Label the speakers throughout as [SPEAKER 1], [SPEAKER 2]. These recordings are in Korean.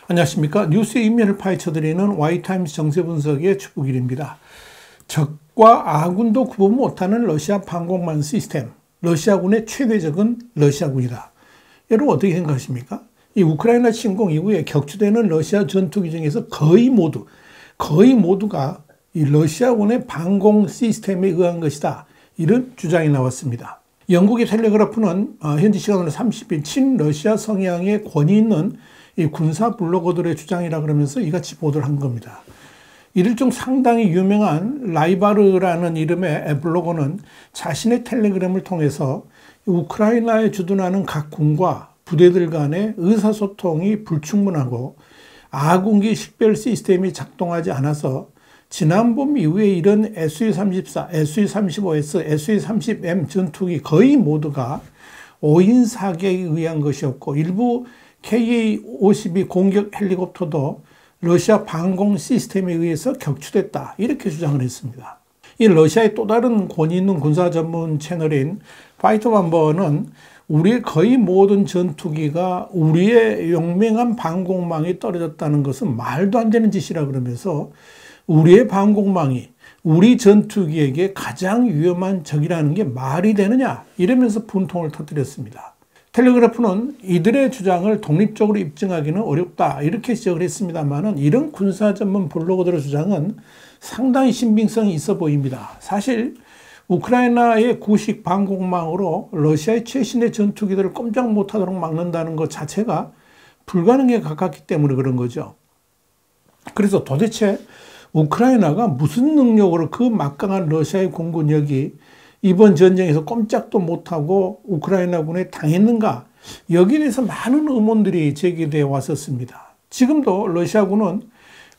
[SPEAKER 1] 안녕하십니까. 뉴스의 인면을 파헤쳐드리는 와이타임스 정세분석의 추구길입니다. 적과 아군도 구분 못하는 러시아 방공망 시스템, 러시아군의 최대적은 러시아군이다. 여러분 어떻게 생각하십니까? 이 우크라이나 침공 이후에 격추되는 러시아 전투기 중에서 거의 모두가 이 러시아군의 방공 시스템에 의한 것이다. 이런 주장이 나왔습니다. 영국의 텔레그래프는 현지 시간으로 30일 친러시아 성향의 권위 있는 이 군사 블로거들의 주장이라 그러면서 이같이 보도를 한 겁니다. 이들 중 상당히 유명한 라이바르라는 이름의 블로거는 자신의 텔레그램을 통해서 우크라이나에 주둔하는 각 군과 부대들 간의 의사소통이 불충분하고 아군기 식별 시스템이 작동하지 않아서 지난 봄 이후에 이런 SU-34, SU-35S, SU-30M 전투기 거의 모두가 5인 사격에 의한 것이었고 일부 KA-52 공격 헬리콥터도 러시아 방공 시스템에 의해서 격추됐다. 이렇게 주장을 했습니다. 이 러시아의 또 다른 권위 있는 군사 전문 채널인 파이터반버는 우리의 거의 모든 전투기가 우리의 용맹한 방공망이 떨어졌다는 것은 말도 안 되는 짓이라 그러면서 우리의 방공망이 우리 전투기에게 가장 위험한 적이라는 게 말이 되느냐 이러면서 분통을 터뜨렸습니다. 텔레그래프는 이들의 주장을 독립적으로 입증하기는 어렵다 이렇게 지적을 했습니다만 이런 군사 전문 블로거들의 주장은 상당히 신빙성이 있어 보입니다. 사실 우크라이나의 구식 방공망으로 러시아의 최신의 전투기들을 꼼짝 못하도록 막는다는 것 자체가 불가능에 가깝기 때문에 그런 거죠. 그래서 도대체 우크라이나가 무슨 능력으로 그 막강한 러시아의 공군력이 이번 전쟁에서 꼼짝도 못하고 우크라이나군에 당했는가? 여기에 대해서 많은 의문들이 제기되어 왔었습니다. 지금도 러시아군은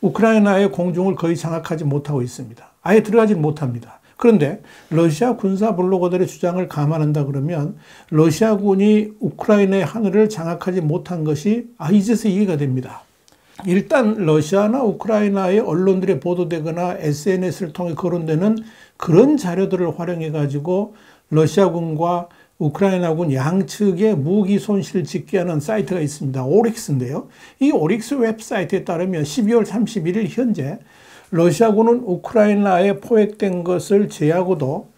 [SPEAKER 1] 우크라이나의 공중을 거의 장악하지 못하고 있습니다. 아예 들어가지 못합니다. 그런데 러시아 군사 블로거들의 주장을 감안한다 그러면 러시아군이 우크라이나의 하늘을 장악하지 못한 것이 이제서 이해가 됩니다. 일단 러시아나 우크라이나의 언론들에 보도되거나 SNS를 통해 거론되는 그런 자료들을 활용해 가지고 러시아군과 우크라이나군 양측의 무기 손실을 집계하는 사이트가 있습니다. 오릭스인데요. 이 오릭스 웹사이트에 따르면 12월 31일 현재 러시아군은 우크라이나에 포획된 것을 제하고도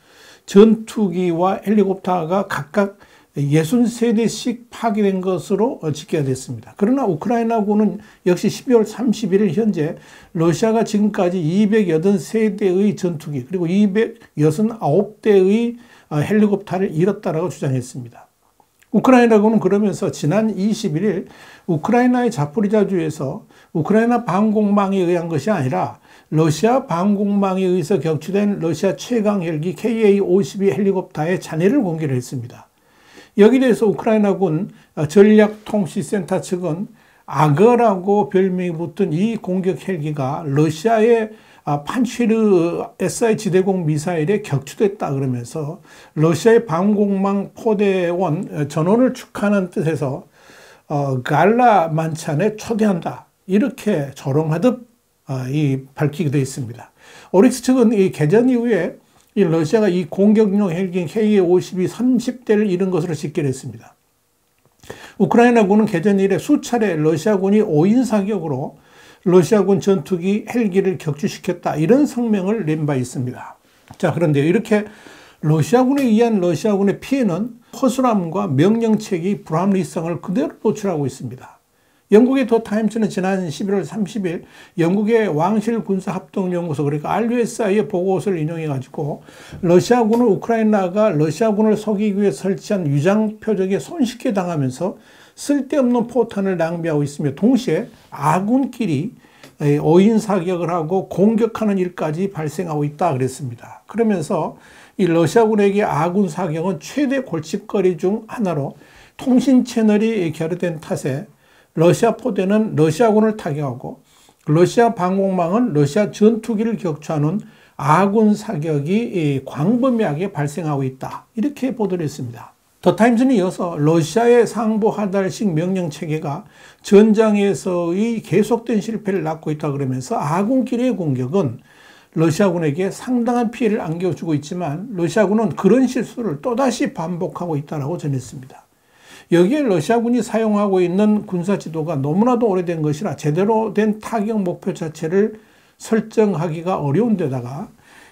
[SPEAKER 1] 전투기와 헬리콥터가 각각 63대씩 파괴된 것으로 집계가 됐습니다. 그러나 우크라이나군은 역시 12월 31일 현재 러시아가 지금까지 283대의 전투기 그리고 269대의 헬리콥터를 잃었다라고 주장했습니다. 우크라이나군은 그러면서 지난 21일 우크라이나의 자포리자주에서 우크라이나 방공망에 의한 것이 아니라 러시아 방공망에 의해서 격추된 러시아 최강 헬기 KA-52 헬리콥터의 잔해를 공개를 했습니다. 여기에 대해서 우크라이나군 전략통시센터 측은 악어라고 별명이 붙은 이 공격 헬기가 러시아의 판치르 SI 지대공 미사일에 격추됐다 그러면서 러시아의 방공망 포대원 전원을 축하하는 뜻에서 갈라 만찬에 초대한다 이렇게 조롱하듯 밝히기도 했습니다. 오릭스 측은 이 개전 이후에 이 러시아가 이 공격용 헬기인 KA-52 30대를 잃은 것으로 집계했습니다. 우크라이나군은 개전 이래 수차례 러시아군이 5인 사격으로 러시아군 전투기 헬기를 격추시켰다 이런 성명을 낸 바 있습니다. 자, 그런데 이렇게 러시아군에 의한 러시아군의 피해는 허술함과 명령체계 불합리성을 그대로 노출하고 있습니다. 영국의 더 타임스는 지난 11월 30일 영국의 왕실 군사합동연구소 그러니까 RUSI의 보고서를 인용해 가지고 러시아군은 우크라이나가 러시아군을 속이기 위해 설치한 위장 표적에 손쉽게 당하면서 쓸데없는 포탄을 낭비하고 있으며 동시에 아군끼리 5인 사격을 하고 공격하는 일까지 발생하고 있다 그랬습니다. 그러면서 이 러시아군에게 아군 사격은 최대 골칫거리 중 하나로 통신 채널이 결여된 탓에 러시아 포대는 러시아군을 타격하고 러시아 방공망은 러시아 전투기를 격추하는 아군 사격이 광범위하게 발생하고 있다. 이렇게 보도를 했습니다. 더 타임즈는 이어서 러시아의 상부하달식 명령체계가 전장에서의 계속된 실패를 낳고 있다 그러면서 아군끼리의 공격은 러시아군에게 상당한 피해를 안겨주고 있지만 러시아군은 그런 실수를 또다시 반복하고 있다고 전했습니다. 여기에 러시아군이 사용하고 있는 군사 지도가 너무나도 오래된 것이라 제대로 된 타격 목표 자체를 설정하기가 어려운 데다가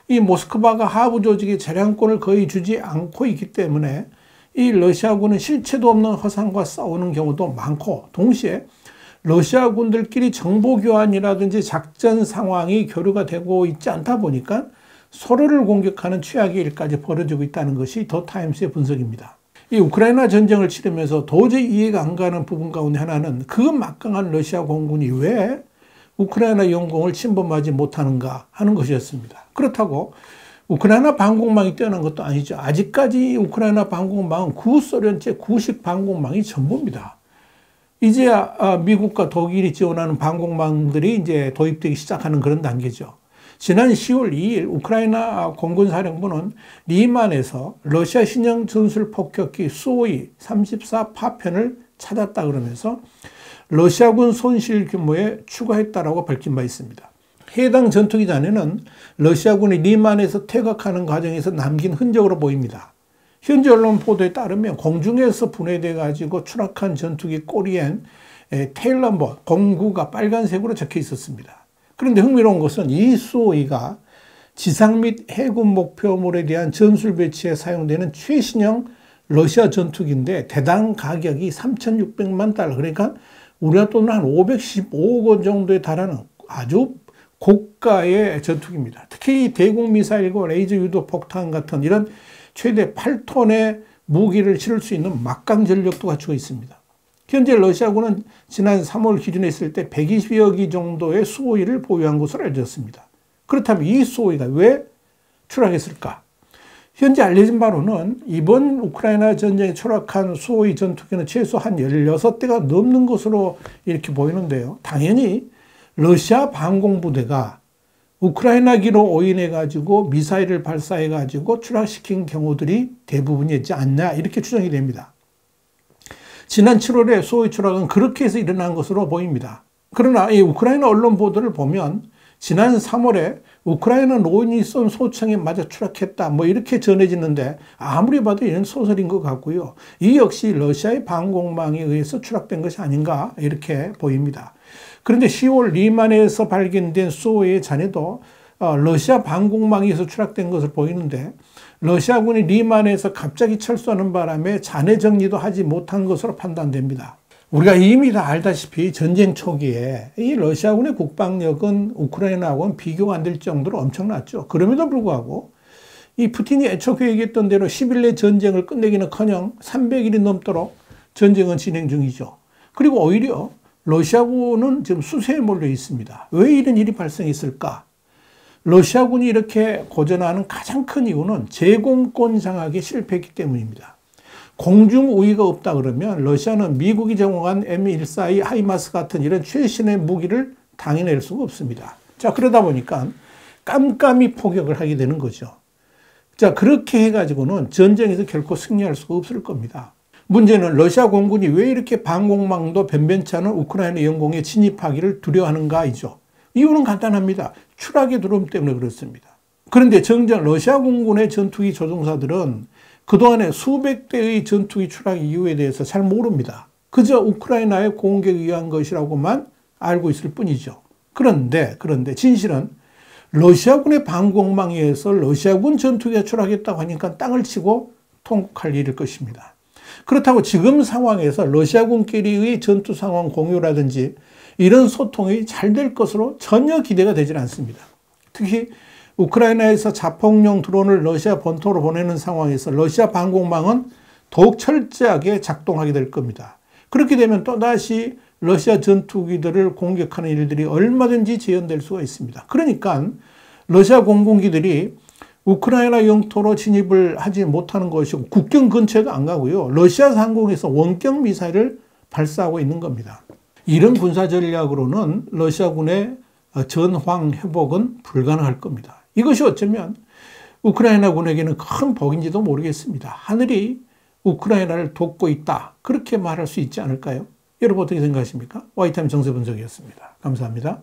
[SPEAKER 1] 이 모스크바가 하부 조직의 재량권을 거의 주지 않고 있기 때문에 이 러시아군은 실체도 없는 허상과 싸우는 경우도 많고, 동시에 러시아군들끼리 정보 교환이라든지 작전 상황이 교류가 되고 있지 않다 보니까 서로를 공격하는 최악의 일까지 벌어지고 있다는 것이 더 타임스의 분석입니다. 이 우크라이나 전쟁을 치르면서 도저히 이해가 안 가는 부분 가운데 하나는 그 막강한 러시아 공군이 왜 우크라이나 영공을 침범하지 못하는가 하는 것이었습니다. 그렇다고 우크라이나 방공망이 뛰어난 것도 아니죠. 아직까지 우크라이나 방공망은 구소련제 구식 방공망이 전부입니다. 이제야 미국과 독일이 지원하는 방공망들이 이제 도입되기 시작하는 그런 단계죠. 지난 10월 2일 우크라이나 공군사령부는 리만에서 러시아 신형 전술 폭격기 수호이 34 파편을 찾았다 그러면서 러시아군 손실 규모에 추가했다라고 밝힌 바 있습니다. 해당 전투기 잔해는 러시아군이 리만에서 퇴각하는 과정에서 남긴 흔적으로 보입니다. 현지 언론 보도에 따르면 공중에서 분해돼 가지고 추락한 전투기 꼬리엔 테일러버 공구가 빨간색으로 적혀 있었습니다. 그런데 흥미로운 것은 이 수호이가 지상 및 해군 목표물에 대한 전술 배치에 사용되는 최신형 러시아 전투기인데 대당 가격이 3,600만 달러, 그러니까 우리나라 돈으로 한 515억 원 정도에 달하는 아주 고가의 전투기입니다. 특히 대공 미사일과 레이저 유도 폭탄 같은 이런 최대 8톤의 무기를 실을 수 있는 막강 전력도 갖추고 있습니다. 현재 러시아군은 지난 3월 기준에 있을 때 120여 기 정도의 수호이를 보유한 것으로 알려졌습니다. 그렇다면 이 수호이가 왜 추락했을까? 현재 알려진 바로는 이번 우크라이나 전쟁에 추락한 수호이 전투기는 최소 한 16대가 넘는 것으로 이렇게 보이는데요. 당연히 러시아 방공부대가 우크라이나기로 오인해가지고 미사일을 발사해가지고 추락시킨 경우들이 대부분이지 않냐 이렇게 추정이 됩니다. 지난 7월에 수호이 추락은 그렇게 해서 일어난 것으로 보입니다. 그러나 이 우크라이나 언론 보도를 보면 지난 3월에 우크라이나 노인이 쏜 소총에 맞아 추락했다 뭐 이렇게 전해지는데 아무리 봐도 이런 소설인 것 같고요. 이 역시 러시아의 방공망에 의해서 추락된 것이 아닌가 이렇게 보입니다. 그런데 10월 리만에서 발견된 수호의 잔해도 러시아 방공망에서 추락된 것을 보이는데 러시아군이 리만에서 갑자기 철수하는 바람에 잔해 정리도 하지 못한 것으로 판단됩니다. 우리가 이미 다 알다시피 전쟁 초기에 이 러시아군의 국방력은 우크라이나하고는 비교가 안 될 정도로 엄청났죠. 그럼에도 불구하고 이 푸틴이 애초 계획했던 대로 10일 내 전쟁을 끝내기는커녕 300일이 넘도록 전쟁은 진행 중이죠. 그리고 오히려 러시아군은 지금 수세에 몰려 있습니다. 왜 이런 일이 발생했을까? 러시아군이 이렇게 고전하는 가장 큰 이유는 제공권 장악에 실패했기 때문입니다. 공중 우위가 없다 그러면 러시아는 미국이 제공한 M142 하이마스 같은 이런 최신의 무기를 당해낼 수가 없습니다. 자, 그러다 보니까 깜깜이 포격을 하게 되는 거죠. 자, 그렇게 해가지고는 전쟁에서 결코 승리할 수가 없을 겁니다. 문제는 러시아 공군이 왜 이렇게 방공망도 변변치 않은 우크라이나 영공에 진입하기를 두려워하는가이죠. 이유는 간단합니다. 추락의 두려움 때문에 그렇습니다. 그런데 정작 러시아 공군의 전투기 조종사들은 그동안에 수백 대의 전투기 추락 이유에 대해서 잘 모릅니다. 그저 우크라이나의 공격에 의한 것이라고만 알고 있을 뿐이죠. 그런데 진실은 러시아군의 방공망에 의해서 러시아군 전투기가 추락했다고 하니까 땅을 치고 통곡할 일일 것입니다. 그렇다고 지금 상황에서 러시아군끼리의 전투 상황 공유라든지 이런 소통이 잘 될 것으로 전혀 기대가 되질 않습니다. 특히 우크라이나에서 자폭용 드론을 러시아 본토로 보내는 상황에서 러시아 방공망은 더욱 철저하게 작동하게 될 겁니다. 그렇게 되면 또다시 러시아 전투기들을 공격하는 일들이 얼마든지 재현될 수가 있습니다. 그러니까 러시아 공군기들이 우크라이나 영토로 진입을 하지 못하는 것이고 국경 근처에도 안 가고요. 러시아 상공에서 원격 미사일을 발사하고 있는 겁니다. 이런 군사 전략으로는 러시아군의 전황 회복은 불가능할 겁니다. 이것이 어쩌면 우크라이나군에게는 큰 복인지도 모르겠습니다. 하늘이 우크라이나를 돕고 있다. 그렇게 말할 수 있지 않을까요? 여러분 어떻게 생각하십니까? 와이타임 정세 분석이었습니다. 감사합니다.